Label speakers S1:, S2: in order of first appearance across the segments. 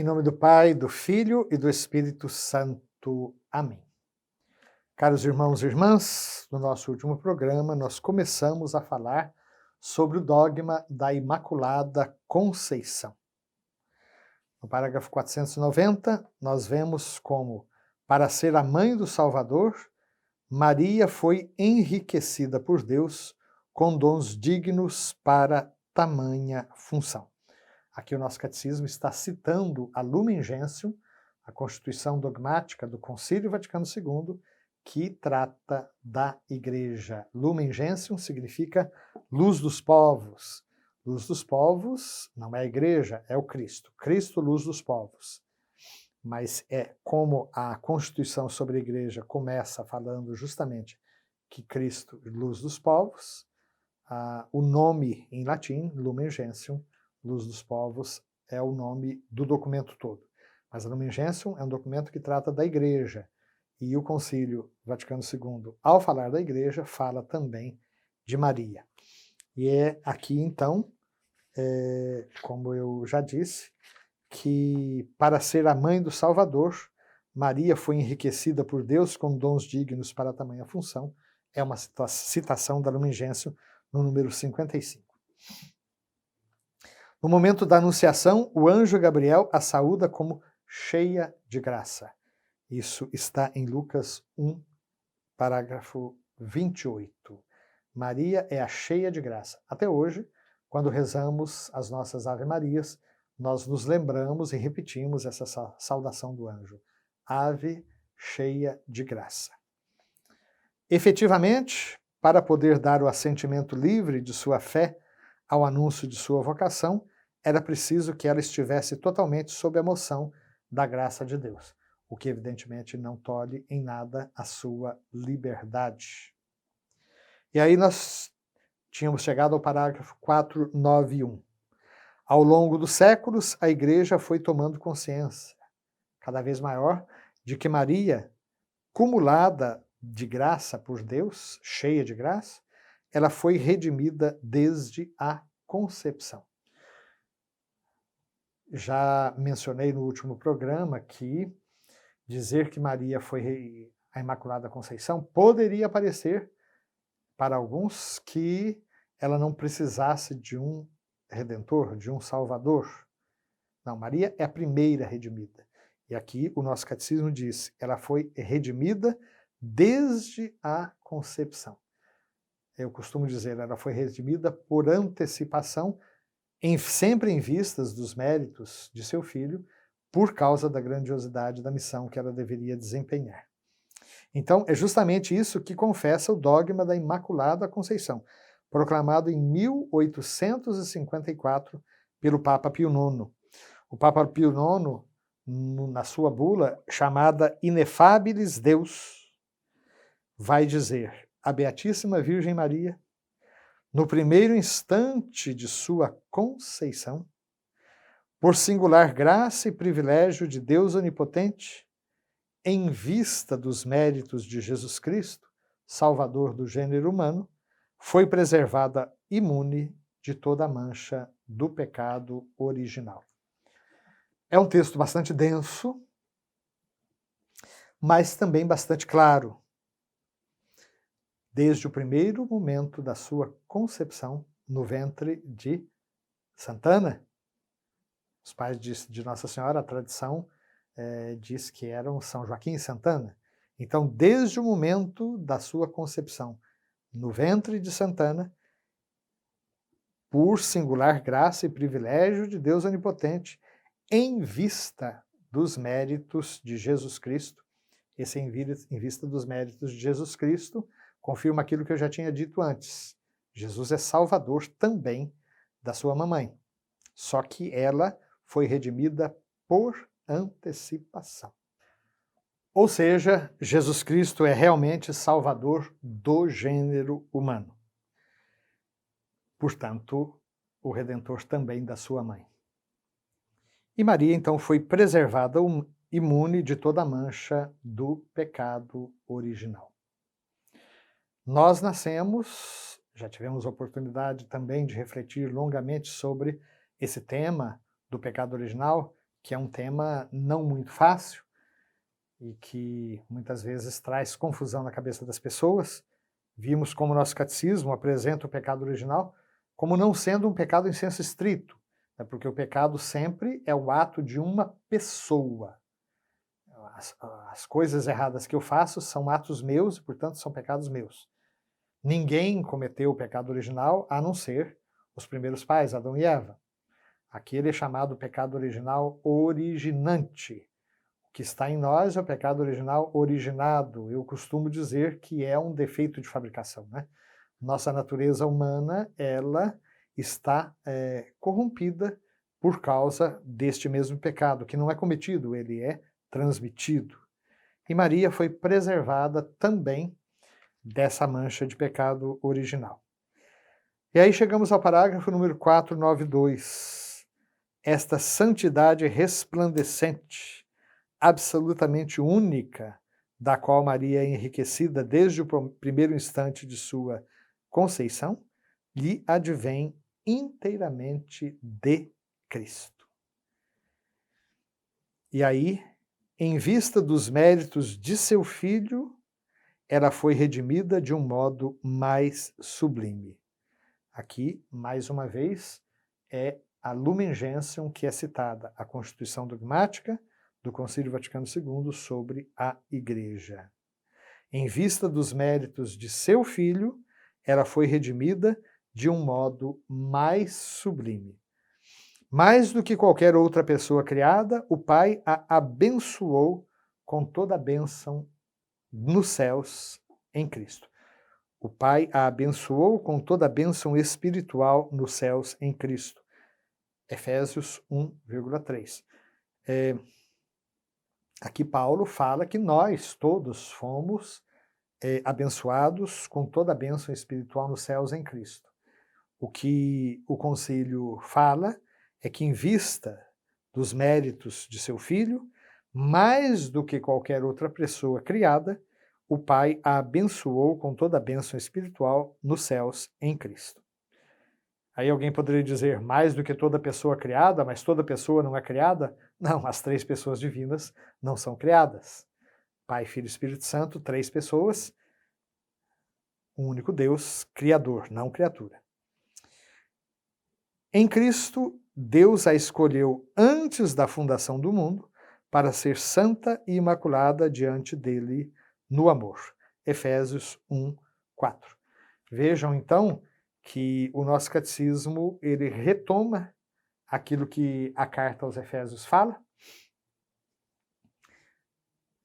S1: nome do Pai, do Filho e do Espírito Santo. Amém. Caros irmãos e irmãs, no nosso último programa nós começamos a falar sobre o dogma da Imaculada Conceição. No parágrafo 490, nós vemos como, para ser a mãe do Salvador, Maria foi enriquecida por Deus com dons dignos para tamanha função. Aqui o nosso catecismo está citando a Lumen Gentium, a constituição dogmática do Concílio Vaticano II, que trata da Igreja. Lumen Gentium significa luz dos povos. Luz dos povos não é a Igreja, é o Cristo. Cristo, luz dos povos. Mas é como a Constituição sobre a Igreja começa falando justamente que Cristo, luz dos povos, o nome em latim, Lumen Gentium, Luz dos Povos, é o nome do documento todo. Mas a Lumen Gentium é um documento que trata da Igreja. E o Concílio Vaticano II, ao falar da Igreja, fala também de Maria. E é aqui, então, como eu já disse, que para ser a mãe do Salvador, Maria foi enriquecida por Deus com dons dignos para tamanha função. É uma citação da Lumen Gentium no número 55. No momento da anunciação, o anjo Gabriel a saúda como cheia de graça. Isso está em Lucas 1, parágrafo 28. Maria é a cheia de graça. Até hoje, quando rezamos as nossas Ave-Marias, nós nos lembramos e repetimos essa saudação do anjo. Ave cheia de graça. Efetivamente, para poder dar o assentimento livre de sua fé ao anúncio de sua vocação, era preciso que ela estivesse totalmente sob a moção da graça de Deus, o que evidentemente não tolhe em nada a sua liberdade. E aí nós tínhamos chegado ao parágrafo 491. Ao longo dos séculos, a Igreja foi tomando consciência, cada vez maior, de que Maria, cumulada de graça por Deus, cheia de graça, ela foi redimida desde a concepção. Já mencionei no último programa que dizer que Maria foi a Imaculada Conceição poderia parecer, para alguns, que ela não precisasse de um Redentor, de um Salvador. Não, Maria é a primeira redimida. E aqui o nosso catecismo diz, ela foi redimida desde a concepção. Eu costumo dizer, ela foi redimida por antecipação, sempre em vistas dos méritos de seu filho, por causa da grandiosidade da missão que ela deveria desempenhar. Então, é justamente isso que confessa o dogma da Imaculada Conceição, proclamado em 1854 pelo Papa Pio IX. O Papa Pio IX, na sua bula, chamada Inefabilis Deus, vai dizer, a Beatíssima Virgem Maria, no primeiro instante de sua conceição, por singular graça e privilégio de Deus Onipotente, em vista dos méritos de Jesus Cristo, Salvador do gênero humano, foi preservada imune de toda a mancha do pecado original. É um texto bastante denso, mas também bastante claro. Desde o primeiro momento da sua concepção no ventre de Santana, os pais de Nossa Senhora, a tradição diz que eram São Joaquim e Santana. Então, desde o momento da sua concepção no ventre de Santana, por singular graça e privilégio de Deus Onipotente, em vista dos méritos de Jesus Cristo, esse em vista dos méritos de Jesus Cristo, confirma aquilo que eu já tinha dito antes. Jesus é Salvador também da sua mamãe, só que ela foi redimida por antecipação. Ou seja, Jesus Cristo é realmente Salvador do gênero humano. Portanto, o Redentor também da sua mãe. E Maria, então, foi preservada imune de toda a mancha do pecado original. Nós nascemos, já tivemos oportunidade também de refletir longamente sobre esse tema do pecado original, que é um tema não muito fácil e que muitas vezes traz confusão na cabeça das pessoas. Vimos como nosso catecismo apresenta o pecado original como não sendo um pecado em senso estrito, né, porque o pecado sempre é o ato de uma pessoa. As coisas erradas que eu faço são atos meus e, portanto, são pecados meus. Ninguém cometeu o pecado original a não ser os primeiros pais, Adão e Eva. Aqui ele é chamado pecado original originante. O que está em nós é o pecado original originado. Eu costumo dizer que é um defeito de fabricação, né? Nossa natureza humana, ela está corrompida por causa deste mesmo pecado, que não é cometido, ele é transmitido. E Maria foi preservada também dessa mancha de pecado original. E aí chegamos ao parágrafo número 492. Esta santidade resplandecente, absolutamente única, da qual Maria é enriquecida desde o primeiro instante de sua conceição, lhe advém inteiramente de Cristo. E aí, em vista dos méritos de seu filho, ela foi redimida de um modo mais sublime. Aqui, mais uma vez, é a Lumen Gentium que é citada, a Constituição Dogmática do Concílio Vaticano II sobre a Igreja. Em vista dos méritos de seu filho, ela foi redimida de um modo mais sublime. Mais do que qualquer outra pessoa criada, o Pai a abençoou com toda a bênção nos céus em Cristo. O Pai a abençoou com toda a bênção espiritual nos céus em Cristo. Efésios 1,3. Aqui Paulo fala que nós todos fomos abençoados com toda a bênção espiritual nos céus em Cristo. O que o concílio fala é que, em vista dos méritos de seu filho, mais do que qualquer outra pessoa criada, o Pai a abençoou com toda a bênção espiritual nos céus em Cristo. Aí alguém poderia dizer, mais do que toda pessoa criada, mas toda pessoa não é criada? Não, as três pessoas divinas não são criadas. Pai, Filho e Espírito Santo, três pessoas, um único Deus, Criador, não criatura. Em Cristo, Deus a escolheu antes da fundação do mundo para ser santa e imaculada diante dele no amor. Efésios 1, 4. Vejam, então, que o nosso catecismo ele retoma aquilo que a carta aos Efésios fala,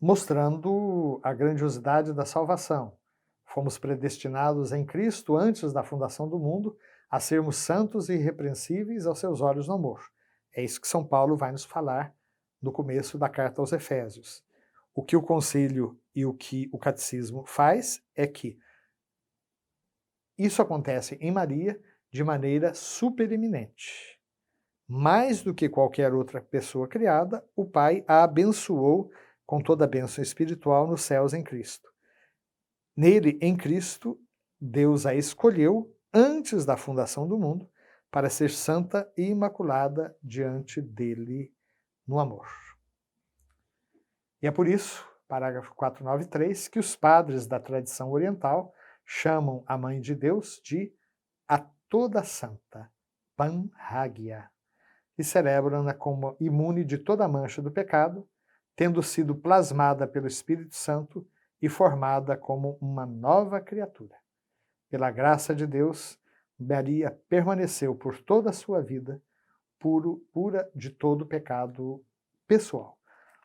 S1: mostrando a grandiosidade da salvação. Fomos predestinados em Cristo antes da fundação do mundo a sermos santos e irrepreensíveis aos seus olhos no amor. É isso que São Paulo vai nos falar no começo da carta aos Efésios. O que o concílio e o que o catecismo faz é que isso acontece em Maria de maneira supereminente. Mais do que qualquer outra pessoa criada, o Pai a abençoou com toda a bênção espiritual nos céus em Cristo. Nele, em Cristo, Deus a escolheu antes da fundação do mundo para ser santa e imaculada diante dele no amor. E é por isso, parágrafo 493, que os padres da tradição oriental chamam a Mãe de Deus de a Toda Santa, Panhagia, e celebram-na como imune de toda mancha do pecado, tendo sido plasmada pelo Espírito Santo e formada como uma nova criatura. Pela graça de Deus, Maria permaneceu por toda a sua vida pura de todo pecado pessoal.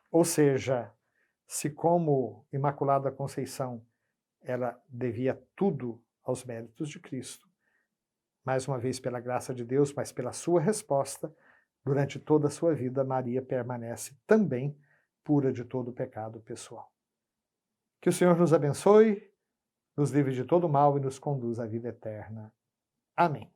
S1: Ou seja, se como Imaculada Conceição ela devia tudo aos méritos de Cristo, mais uma vez pela graça de Deus, mas pela sua resposta, durante toda a sua vida, Maria permanece também pura de todo pecado pessoal. Que o Senhor nos abençoe, nos livre de todo mal e nos conduz à vida eterna. Amém.